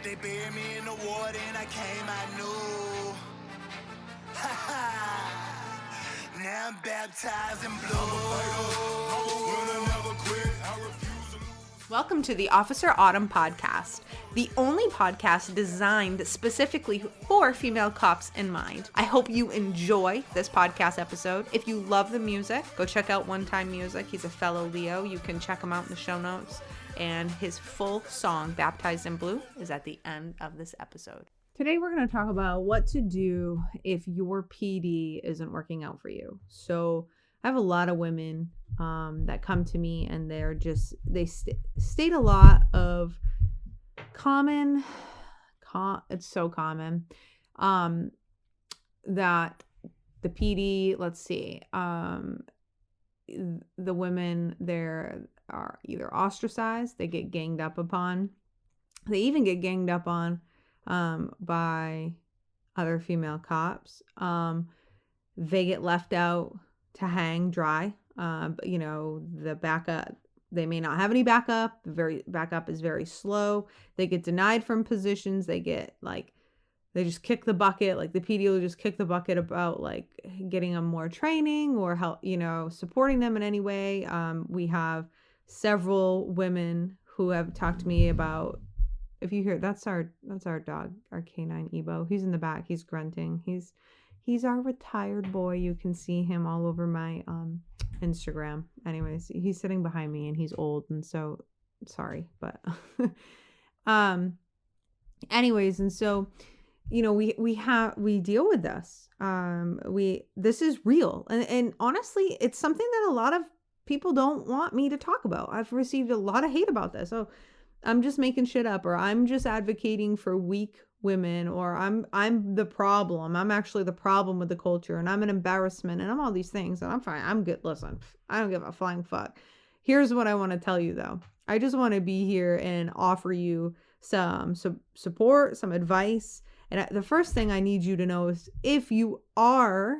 they buried me in the water and I came, I knew. Now I'm baptized in blue. Welcome to the Officer Autumn podcast, the only podcast designed specifically for female cops in mind. I hope you enjoy this podcast episode. If you love the music, go check out One Time Music. He's a fellow Leo. You can check him out in the show notes. And his full song, Baptized in Blue, is at the end of this episode. Today we're going to talk about what to do if your PD isn't working out for you. So I have a lot of women that come to me and they state a lot of it's so common that the PD, let's see, the women there are either ostracized, they get ganged up upon, they even get ganged up on by other female cops. They get left out to hang dry. The backup, they may not have any backup. Backup is very slow. They get denied from positions. They just kick the bucket. Like the PD will just kick the bucket about like getting them more training or help, supporting them in any way. We have several women who have talked to me about, if you hear, that's our dog, our canine Ebo. He's in the back. He's grunting. He's our retired boy. You can see him all over my Instagram. Anyways, he's sitting behind me and he's old, and so sorry, but anyways, and so we deal with this. This is real, and honestly, it's something that a lot of people don't want me to talk about. I've received a lot of hate about this. Oh, I'm just making shit up, or I'm just advocating for weak women, or I'm the problem. I'm actually the problem with the culture, and I'm an embarrassment, and I'm all these things, and I'm fine. I'm good. Listen, I don't give a flying fuck. Here's what I want to tell you though. I just want to be here and offer you some support, some advice. And the first thing I need you to know is, if you are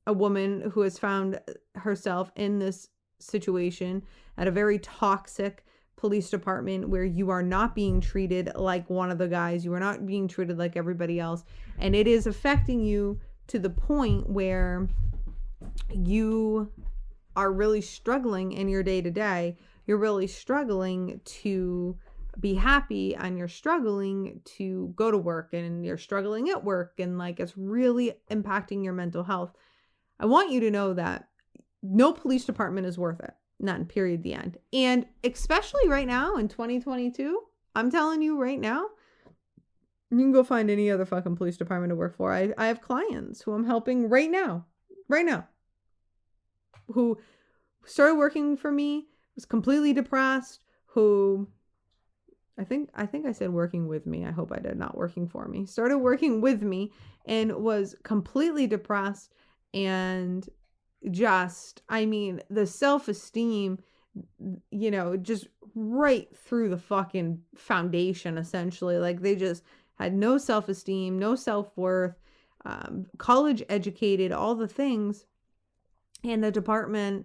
a woman who has found herself in this situation at a very toxic police department where you are not being treated like one of the guys, you are not being treated like everybody else, and it is affecting you to the point where you are really struggling in your day-to-day, you're really struggling to be happy, and you're struggling to go to work, and you're struggling at work, and like it's really impacting your mental health. I want you to know that no police department is worth it. None, period, the end. And especially right now in 2022, I'm telling you right now, you can go find any other fucking police department to work for. I have clients who I'm helping right now, who started working for me, was completely depressed, who I think I said working with me. I hope I did, not working for me. Started working with me and was completely depressed, and the self-esteem, just right through the fucking foundation, essentially. Like they just had no self-esteem, no self-worth, college educated, all the things. And the department,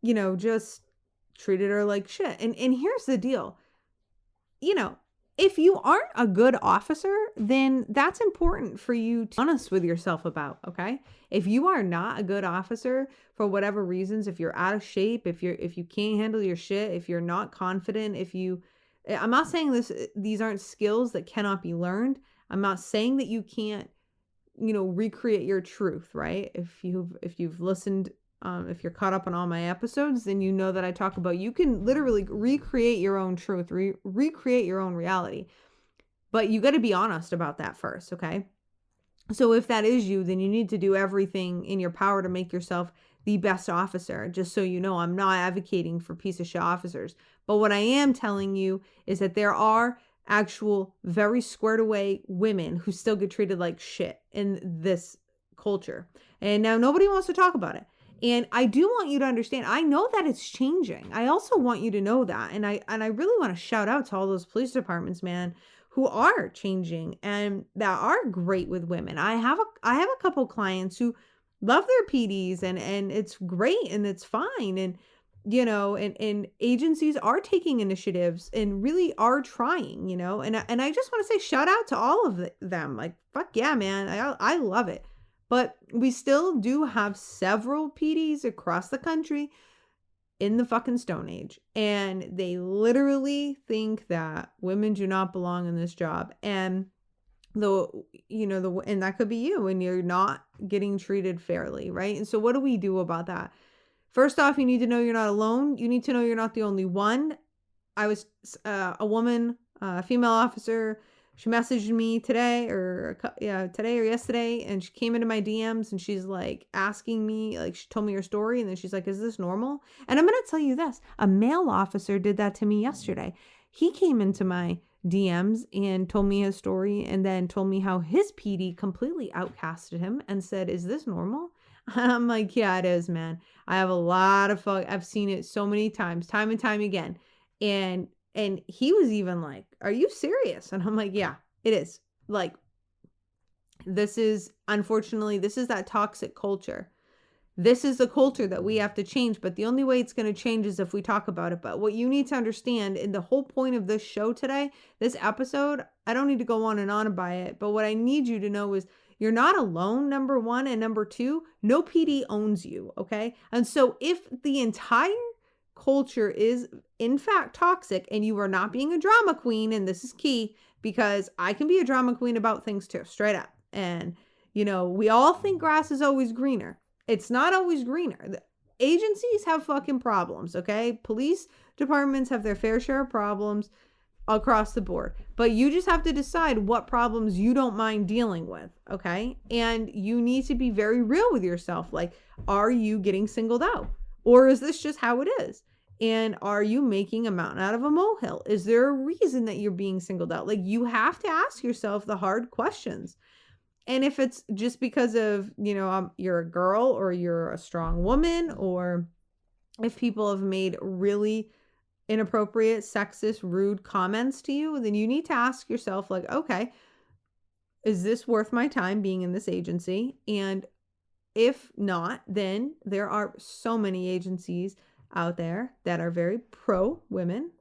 just treated her like shit. And here's the deal. If you aren't a good officer, then that's important for you to be honest with yourself about, okay? If you are not a good officer for whatever reasons, if you're out of shape, if you can't handle your shit, if you're not confident, I'm not saying these aren't skills that cannot be learned. I'm not saying that you can't, recreate your truth, right? If you've listened, if you're caught up on all my episodes, then you know that I talk about you can literally recreate your own truth, recreate your own reality. But you got to be honest about that first, okay? So if that is you, then you need to do everything in your power to make yourself the best officer. Just so you know, I'm not advocating for piece of shit officers. But what I am telling you is that there are actual very squared away women who still get treated like shit in this culture. And now nobody wants to talk about it. And I do want you to understand, I know that it's changing. I also want you to know that. And I really want to shout out to all those police departments, man, who are changing and that are great with women. I have a couple clients who love their PDs and it's great and it's fine. And and agencies are taking initiatives and really are trying, and I just want to say shout out to all of them. Like, fuck yeah, man. I love it. But we still do have several PDs across the country in the fucking Stone Age. And they literally think that women do not belong in this job. And and that could be you, and you're not getting treated fairly, right? And so what do we do about that? First off, you need to know you're not alone. You need to know you're not the only one. I was a woman, a female officer. She messaged me today today or yesterday, and she came into my DMs and she's like asking me, like, she told me her story, and then she's like, is this normal? And I'm going to tell you this, a male officer did that to me yesterday. He came into my DMs and told me his story, and then told me how his PD completely outcasted him and said, is this normal? I'm like, yeah, it is, man. I have a lot of I've seen it so many times, time and time again. And he was even like, are you serious? And I'm like, yeah, it is. Like, unfortunately, this is that toxic culture. This is the culture that we have to change, but the only way it's going to change is if we talk about it. But what you need to understand, and the whole point of this show today, this episode, I don't need to go on and on about it, but what I need you to know is you're not alone, number one, and number two, no PD owns you, okay? And so if the entire culture is in fact toxic and you are not being a drama queen, and this is key, because I can be a drama queen about things too, straight up. And, we all think grass is always greener. It's not always greener. The agencies have fucking problems, okay? Police departments have their fair share of problems across the board. But you just have to decide what problems you don't mind dealing with, okay? And you need to be very real with yourself. Like, are you getting singled out? Or is this just how it is? And are you making a mountain out of a molehill? Is there a reason that you're being singled out? Like, you have to ask yourself the hard questions. And if it's just because of, you're a girl, or you're a strong woman, or if people have made really inappropriate, sexist, rude comments to you, then you need to ask yourself, like, okay, is this worth my time being in this agency? And if not, then there are so many agencies out there that are very pro women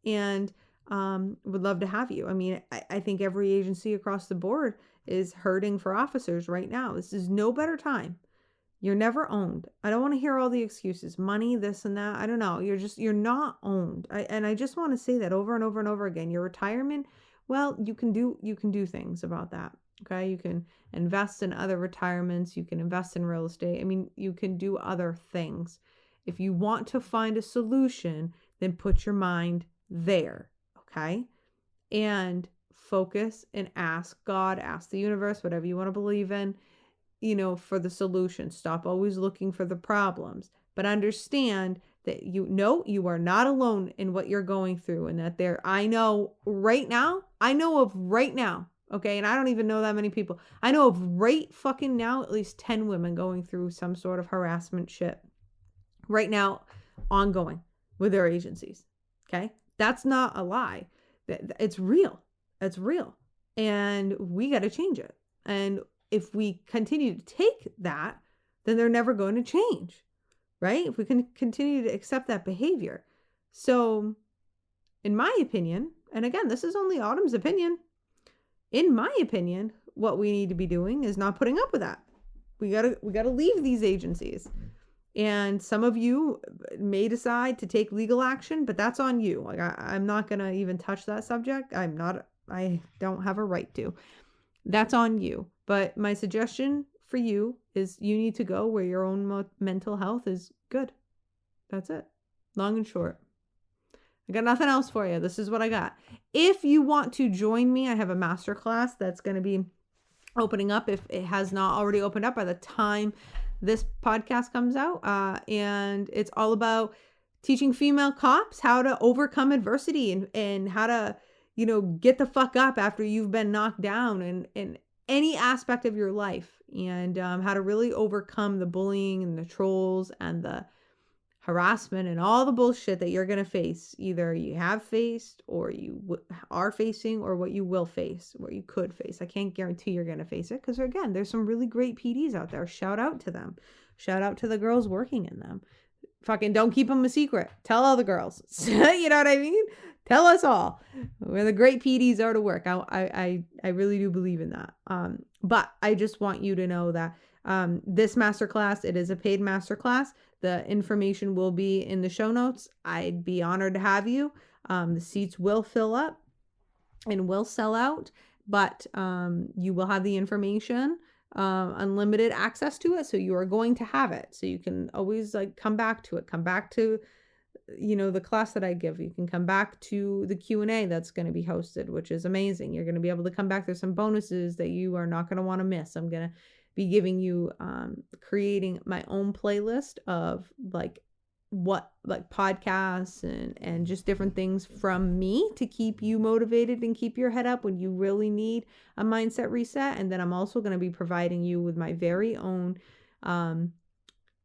and would love to have you. I mean, I think every agency across the board is hurting for officers right now. This is no better time. You're never owned. I don't want to hear all the excuses, money, this and that. I don't know. You're not owned. I just want to say that over and over and over again. Your retirement, well, you can do things about that. Okay. You can invest in other retirements. You can invest in real estate. I mean, you can do other things. If you want to find a solution, then put your mind there. Okay. And focus and ask God, ask the universe, whatever you want to believe in, for the solution. Stop always looking for the problems, but understand that you are not alone in what you're going through, and that I know of right now, okay, and I don't even know that many people. I know of right fucking now at least 10 women going through some sort of harassment shit right now, ongoing with their agencies. Okay, that's not a lie. It's real. It's real. And we got to change it. And if we continue to take that, then they're never going to change, right? If we can continue to accept that behavior. So, in my opinion, and again, this is only Autumn's opinion, in my opinion, what we need to be doing is not putting up with that. We gotta leave these agencies. And some of you may decide to take legal action, but that's on you. Like, I'm not going to even touch that subject. I don't have a right to. That's on you. But my suggestion for you is you need to go where your own mental health is good. That's it. Long and short. I got nothing else for you. This is what I got. If you want to join me, I have a masterclass that's going to be opening up, if it has not already opened up by the time this podcast comes out. And it's all about teaching female cops how to overcome adversity and how to, get the fuck up after you've been knocked down in any aspect of your life, and how to really overcome the bullying and the trolls and the harassment and all the bullshit that you're going to face. Either you have faced, or you are facing, or what you will face, or you could face. I can't guarantee you're going to face it, because again, there's some really great PDs out there. Shout out to them. Shout out to the girls working in them. Fucking don't keep them a secret. Tell all the girls. You know what I mean? Tell us all. Where the great PDs are to work. I really do believe in that. But I just want you to know that this masterclass, it is a paid masterclass. The information will be in the show notes. I'd be honored to have you. The seats will fill up and will sell out, but you will have the information, unlimited access to it. So you are going to have it. So you can always like come back to it, come back to, you know, the class that I give. You can come back to the Q&A that's going to be hosted, which is amazing. You're going to be able to come back. There's some bonuses that you are not going to want to miss. I'm going to be giving you, creating my own playlist of like podcasts and just different things from me to keep you motivated and keep your head up when you really need a mindset reset. And then I'm also going to be providing you with my very own,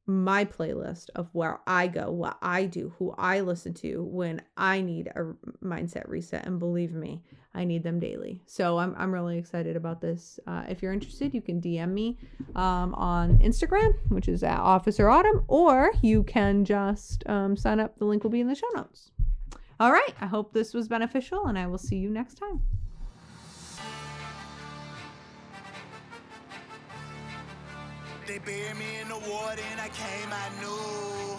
my playlist of where I go, what I do, who I listen to when I need a mindset reset. And believe me, I need them daily. So I'm really excited about this. If you're interested, you can DM me on Instagram, which is at Officer Autumn, or you can just sign up. The link will be in the show notes. All right. I hope this was beneficial, and I will see you next time. They buried me in the water and I came, I knew.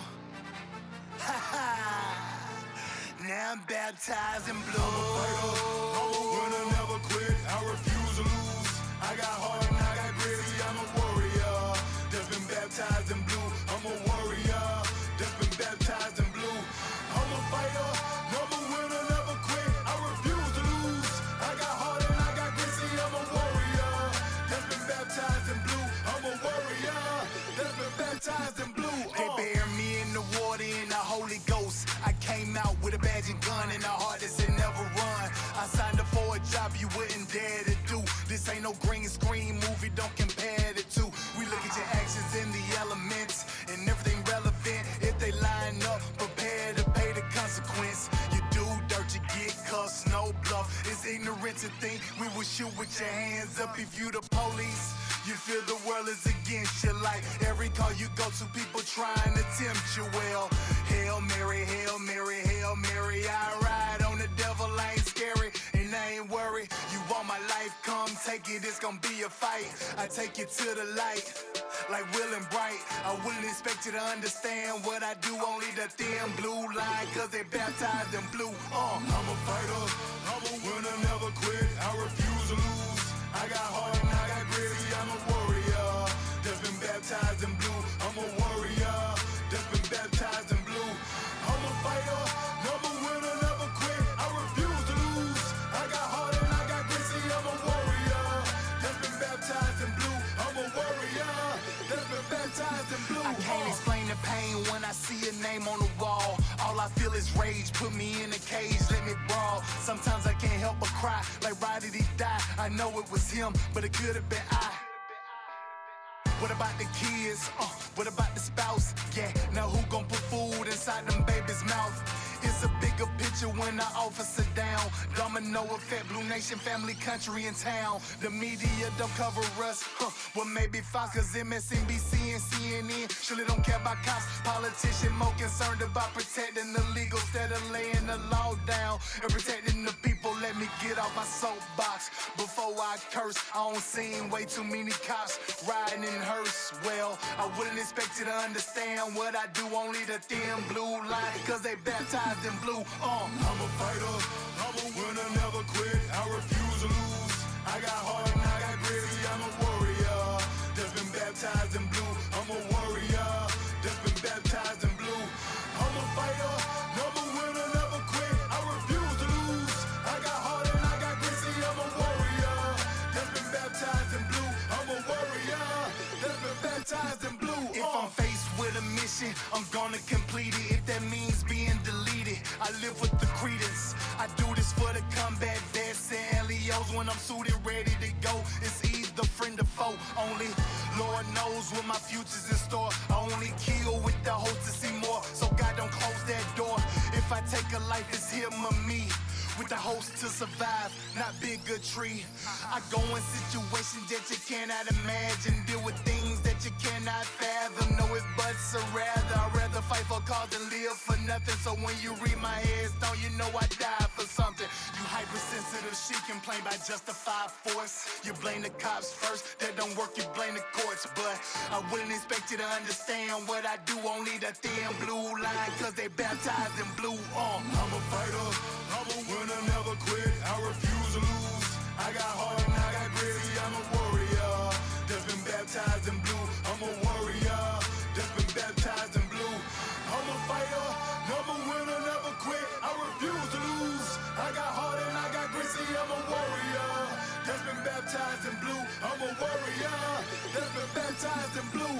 Now I'm baptized in blue. I'm a winner, never quit. I refuse to lose. I got heart and I got grit. See, I'm a warrior that's been baptized in blue. I'm a warrior that's been baptized in blue. I'm a fighter, I'm a winner, never quit. I refuse to lose. I got heart and I got grit. See, I'm a warrior that's been baptized in blue. I'm a warrior that's been baptized in blue. They buried me in the water in the Holy Ghost. I came out with a badge and gun and a heart that said never run. I signed up for a job you wouldn't dare to do. This ain't no green screen movie, don't compare the two. We look at your actions in the elements and everything relevant. If they line up, prepare to pay the consequence. You do dirt, you get cussed, no bluff. It's ignorant to think we will shoot with your hands up if you the police. You feel the world is against you, like every call you go to, people trying to tempt you. Well, Hail Mary, Hail Mary, Hail Mary. I ride on the devil, I ain't scary, and I ain't worried. You want my life, come take it, it's gonna be a fight. I take you to the light, like Will and Bright. I wouldn't expect you to understand what I do, only the thin blue line, cause they baptized in blue. I'm a fighter, I'm a winner, never quit. I refuse to lose. I got heart and I got grit. See, I'm a warrior that's been baptized in blue. I'm a warrior that's been baptized in blue. I'm a fighter, I'm a winner, never quit. I refuse to lose. I got heart and I got grit. See, I'm a warrior that's been baptized in blue. I'm a warrior that's been baptized in blue. I can't explain the pain when I see a name on the wall. All I feel is rage, put me in a cage, let me brawl. Sometimes I can't help but cry, like why did he die? I know it was him, but it could have been I. What about the kids? What about the spouse? Yeah, now who gon' put food inside them babies' mouth? It's a bigger picture when the officer down. Domino effect, Blue Nation, family, country, and town. The media don't cover us. Well, maybe Fox, cause MSNBC and CNN surely don't care about cops. Politicians more concerned about protecting the legal instead of laying the law down and protecting the people. Let me get off my soapbox before I curse. I don't seen way too many cops riding in hearse. Well, I wouldn't expect you to understand what I do, only the thin blue line, cause they baptized in blue. I'm a fighter, I'm a winner, never quit. I refuse to lose. I got heart and I got grit. See, I'm a warrior that's been baptized in blue. I'm a warrior that's been baptized in blue. I'm a fighter, I'm a winner, never quit. I refuse to lose. I got heart and I got grit. See, I'm a warrior that's been baptized in blue. I'm a warrior that's been baptized in blue. If I'm faced with a mission, I'm gonna complete it. If that means being deleted, I live with the credence. I do this for the combat vets and LEOs. When I'm suited, ready to go, it's either friend or foe. Only Lord knows what my future's in store. I only kill with the hope to see more, so God don't close that door. If I take a life, it's him or me, with the hopes to survive, not bigotry. I go in situations that you cannot imagine, deal with things that you cannot fathom. No, it's buts or rather. I'd rather fight for cause than live for nothing. So when you read my headstone, you know I died for something. You hypersensitive shit complain by justified force. You blame the cops first, that don't work, you blame the courts. But I wouldn't expect you to understand what I do, only the thin blue line, cause they baptized in blue. I'm a fighter, I'm a winner, never quit. I refuse to lose. I got heart and I got grit. See, I'm a warrior that's been baptized in blue. I'm a warrior that's been baptized in blue. I'm a fighter, never winner, never quit. I refuse to lose. I got heart and I got grit. See, I'm a warrior that's been baptized in blue. I'm a warrior that's been baptized in blue.